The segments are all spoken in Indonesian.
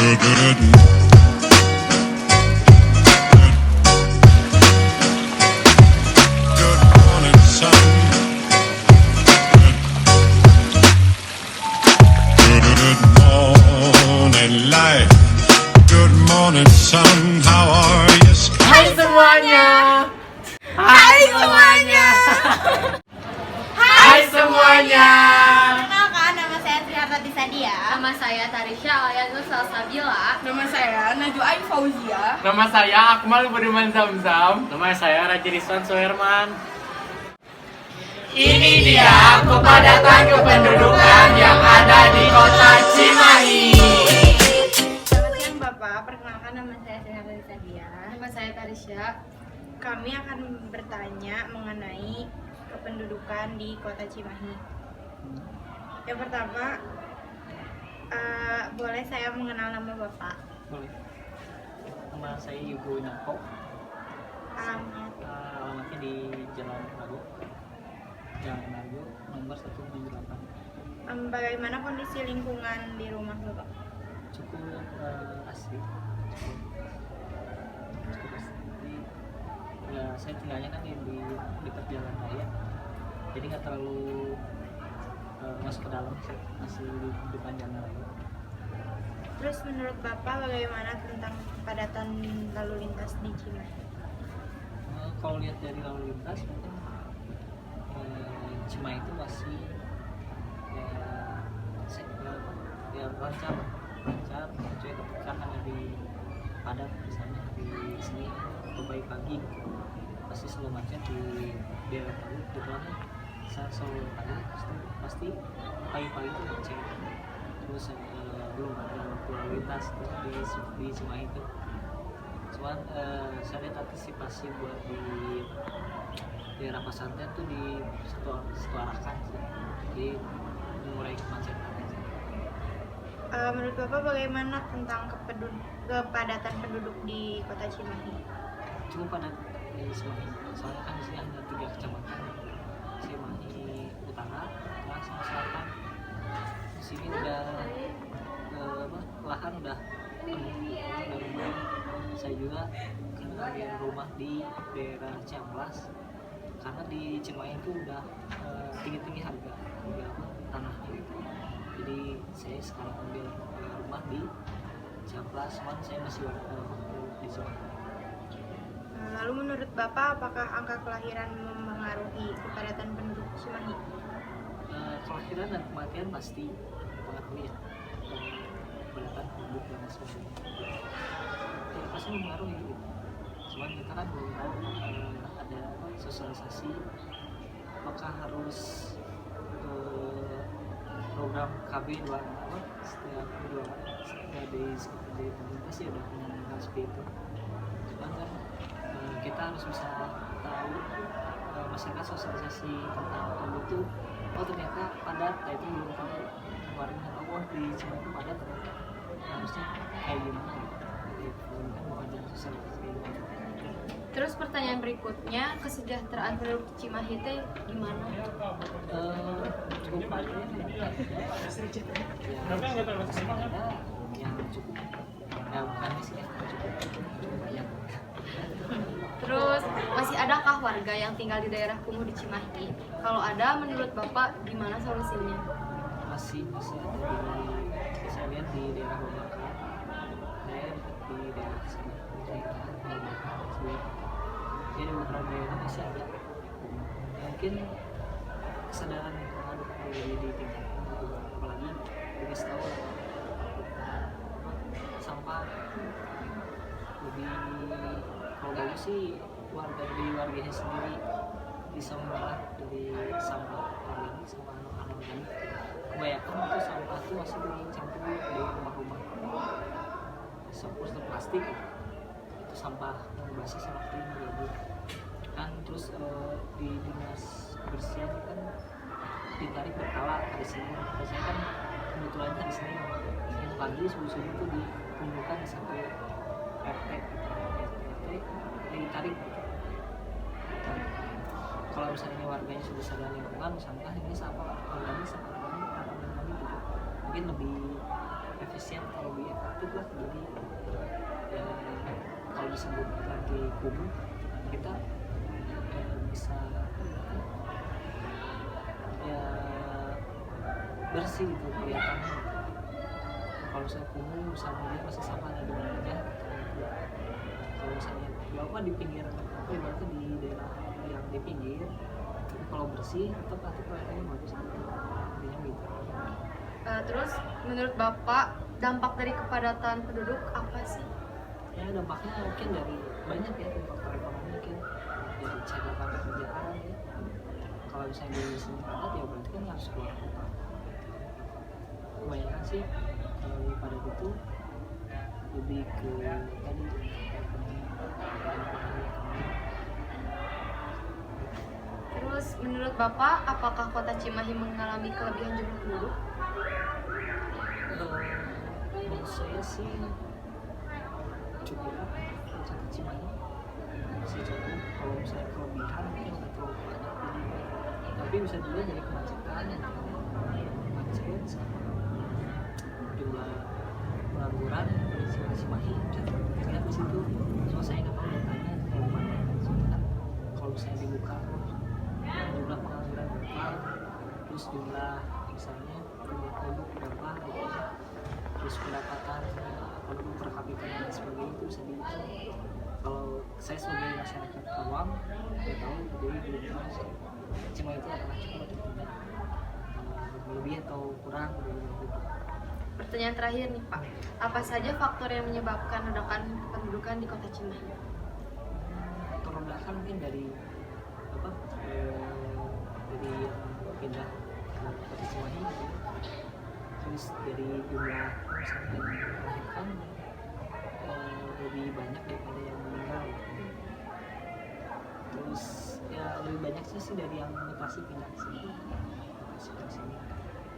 Hai semuanya. Hai semuanya. Hai semuanya. Kenalkan, nama saya Trihartati Sadia. Nama saya Tarisha alias Nur Salsabila. Nama saya Najwa Fauzia. Nama saya Akmal Budiman Zamzam. Nama saya Raji Rizwan Suherman. Ini dia kepadatan kependudukan yang ada di kota Cimahi. Selamat siang Bapak, perkenalkan nama saya Trihartati Sadia. Nama saya Tarisha. Kami akan bertanya mengenai kependudukan di kota Cimahi. Yang pertama, boleh saya mengenal nama Bapak? Boleh. Nama saya Yugo Nako. Alamatnya. Alamatnya di Jalan Rago. Jalan Rago nomor 178. Bagaimana kondisi lingkungan di rumah Bapak? Cukup asri. Cukup asri. Ya, saya tinggalnya kan di dekat jalan raya. Jadi nggak terlalu masuk ke dalam, saya masih di depan jalan raya. Terus menurut Bapak bagaimana tentang kepadatan lalu lintas di Cimahi? Kalau lihat dari lalu lintas mungkin Cimahi itu masih ya lancar cuy, ketika kan dari padat misalnya di sini atau pagi pasti selalu macet di daerah Palu kebetulan saya selalu pasti pagi-pagi itu macet. Terus belum ada lalu lintas di Cimahi itu. Cuman saya lihat antisipasi buat di daerah Pasantren tuh di satu arahkan sih. Jadi mengurai kemacetan. Menurut Bapak bagaimana tentang kepadatan penduduk di kota Cimahi? Cukup padat di Cimahi. Soalnya kan di sini ada 3 kecamatan. Cimahi Utara, Tengah, sama Selatan. Di sini udah lahan udah penuh, udah lumayan. Saya juga karena ada rumah di daerah Ciamplas, karena di Cimahi itu udah tinggi harga tanahnya gitu. Jadi saya sekarang ambil rumah di Ciamplas, cuman saya masih di Cimahi. Lalu menurut Bapak apakah angka kelahiran mempengaruhi kepadatan penduduk Cimahi? Kelahiran dan kematian pasti mempengaruhi ya. Kepadatan penduduk dan sebagainya. Ya, pasti mempengaruhi gitu. Cuman kita kan belum tahu ada sosialisasi apakah harus program KB 2 setiap di pemerintah sih udah menyarankan seperti itu. Cuman kan kita harus bisa tahu masyarakat sosialisasi tentang penduduk itu, oh ternyata padat, itu belum tahu. Kemarin kan oh di Cimahi itu padat, ternyata harusnya kayak gimana gitu. Belum kan belum ada sosialisasi kayak gimana. Terus pertanyaan berikutnya, kesejahteraan penduduk Cimahi itu gimana? Cukup banyak ya, yang cukup ya bukan sih ya, cukup banyak. Terus masih adakah warga yang tinggal di daerah kumuh di Cimahi? Kalau ada, menurut Bapak gimana solusinya? masih ada saya lihat di daerah Babakan, saya di daerah sini ya, di beberapa daerah masih ada. Mungkin kesadaran lingkungan perlu ditingkatkan, apalagi dikasih tahu sampah lebih. Kalau bagus sih warganya sendiri bisa memilah dari sampah organik sama anorganik. Kebanyakan itu sampah itu masih dicampur di rumah-rumah, seperti plastik itu sampah yang basah sama kering gitu kan. Terus di dinas kebersihan kan ditarik berkala hari Senin. Saya kan kebetulan hari Senin pagi subuh itu dikumpulkan sampai RT ditarik. Kalau misalnya warganya sudah sadar lingkungan, misalkan ini sampah organik sama anorganik gitu, mungkin lebih efisien atau lebih efektif lah. Jadi ya, kalau disebut ganti kumuh kita bisa ya bersih gitu kelihatannya. Kalau saya kumuh misalnya dia masih sampahnya di mana aja. Kalau misalnya ya apa di pinggir apa ibaratnya di daerah yang di pinggir, tapi kalau bersih tetap kelihatannya bagus gitu. Intinya gitu. Terus menurut Bapak dampak dari kepadatan penduduk apa sih? Ya dampaknya mungkin dari banyak ya, dari faktor ekonomi mungkin dari cari pekerjaan ya. Kalau misalnya di sini padat ya berarti kan harus keluar kota. Kebanyakan sih kalau di padat itu lebih ke tadi Terus menurut Bapak apakah kota Cimahi mengalami kelebihan jumlah penduduk? Menurut saya sih cukup lah kota Cimahi masih cukup. Kalau misalnya kelebihan mungkin nggak terlalu banyak, jadi tapi bisa juga dari kemacetan macet sama jumlah pengangguran di Cimahi bisa terlihat di situ. Soalnya saya nggak pernah bertanya kalau mana, soalnya kan kalau misalnya dibuka jumlah pengangguran berapa, terus jumlah misalnya jumlah penduduk berapa gitu ya, terus pendapatan penduduk per kapita dan sebagainya itu bisa dihitung. Kalau saya sebagai masyarakat awam ya tahu, jadi belum tahu sih Cimahi itu apakah cukup atau tidak, lebih atau kurang dari penduduk. Pertanyaan terakhir nih Pak, apa saja faktor yang menyebabkan ledakan pendudukan di kota Cimahi? Faktor ledakan mungkin dari apa? Dari pindah ke kota Cimahi, terus dari jumlah misalnya yang melahirkan lebih banyak daripada yang meninggal. Terus ya lebih banyak sih dari yang mutasi pindah ke sini.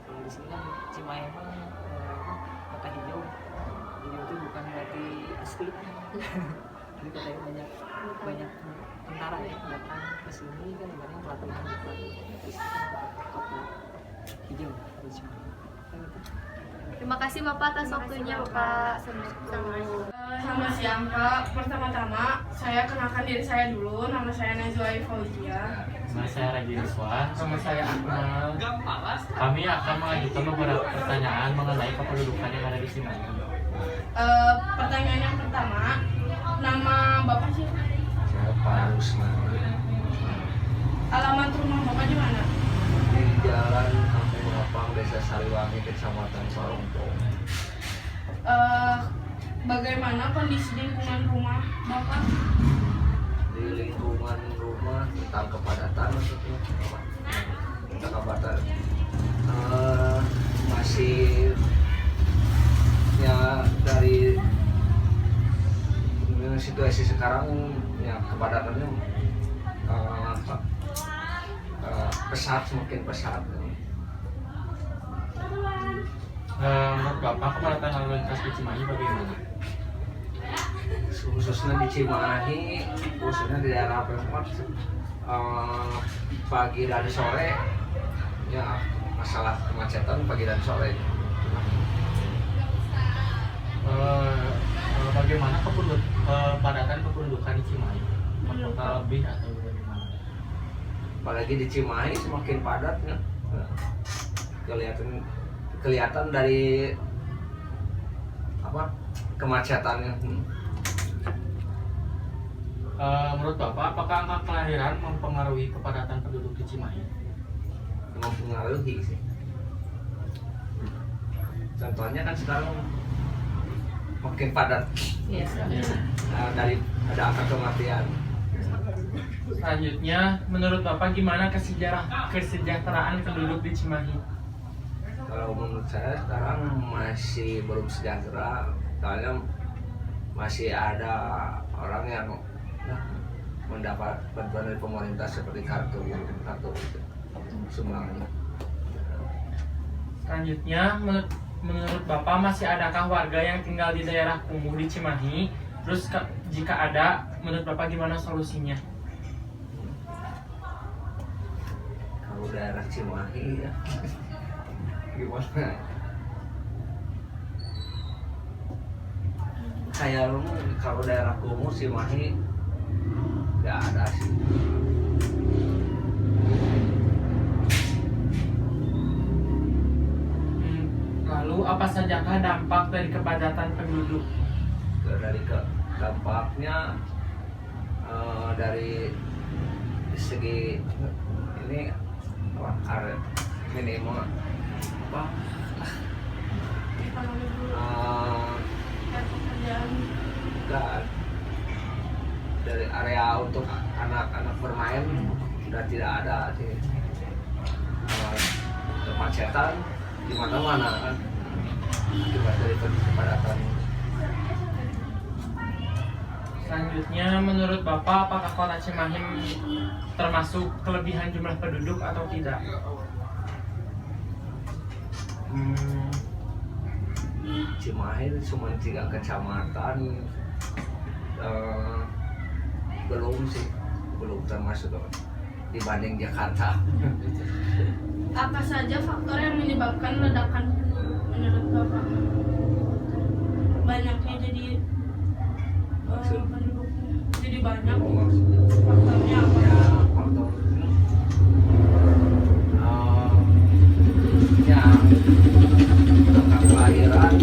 Kalau di sini kan Cimahi emang kota hijau, hijau itu bukan berarti asli. Jadi katanya banyak tentara ya datang ke sini kan, ibaratnya pelatihan bukan kota hijau di Cimahi. Terima kasih Bapak atas waktunya Bapak. Selamat siang Kak. Pertama-tama saya kenalkan diri saya dulu. Nama saya Najwa Fauzia. Nama saya Ragi Rizwan. Nama saya Akmal. Kami akan mengajukan beberapa pertanyaan mengenai kependudukan yang ada di sini. Pertanyaan yang pertama, nama Bapak siapa? Saya Pak Rusman Alamat rumah Bapak di mana? di Jalan Kampung Lapang, Desa Sariwangi, Kecamatan Salongpo. Bagaimana kondisi lingkungan rumah Bapak? Di lingkungan rumah tentang kepadatan maksudnya apa? Tentang kepadatan masih ya dari situasi sekarang ya kepadatannya pesat, semakin pesat. Menurut Bapak kepadatan lalu lintas di Cimahi bagaimana? Khususnya di Cimahi, khususnya di daerah Pemkot, pagi dan sore ya masalah kemacetan pagi dan sore. Bagaimana kepadatan kependudukan di Cimahi? Apakah lebih atau bagaimana? Apalagi di Cimahi semakin padat ya. Kelihatan dari apa kemacetannya. Menurut Bapak, apakah angka kelahiran mempengaruhi kepadatan penduduk di Cimahi? Mempengaruhi sih. Contohnya kan sekarang makin padat. Yes. Dari ada angka kematian. Selanjutnya, menurut Bapak gimana kesejahteraan penduduk di Cimahi? Kalau menurut saya sekarang masih belum sejahtera, soalnya masih ada orang yang mendapat bantuan dari pemerintah seperti kartu sumbangan. Selanjutnya, menurut Bapak masih adakah warga yang tinggal di daerah kumuh di Cimahi? Terus jika ada, menurut Bapak gimana solusinya? Kalau daerah Cimahi ya gimana? saya kalau daerah kumuh Cimahi nggak ada sih. Lalu apa sajakah dampak dari kepadatan penduduk? Dari dampaknya dari segi ini apa minimal apa Ekonomi dulu, dan pekerjaan. enggak, dari area untuk anak-anak bermain sudah tidak ada sih. Kemacetan di mana-mana kan akibat dari kepadatan. Selanjutnya, menurut Bapak, apakah kota Cimahi termasuk kelebihan jumlah penduduk atau tidak? Cimahi cuma 3 kecamatan, belum sih, belum termasuk dibanding Jakarta. Apa saja faktor yang menyebabkan ledakan penduduk menurut Bapak? Banyaknya jadi penduduknya jadi banyak. Faktornya apa? Ya, faktor yang angka kelahiran,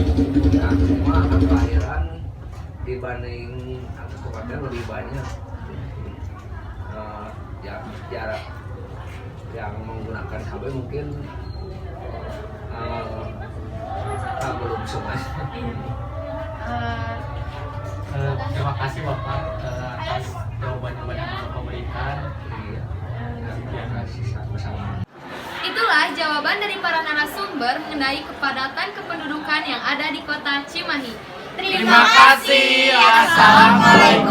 angka kelahiran dibanding angka kematian lebih banyak. Jarak yang menggunakan KB mungkin belum semuanya. Terima kasih Bapak atas jawaban yang banyak Bapak berikan. Iya. Terima kasih sama-sama. Itulah jawaban dari para narasumber mengenai kepadatan kependudukan yang ada di kota Cimahi. Terima kasih. Assalamualaikum.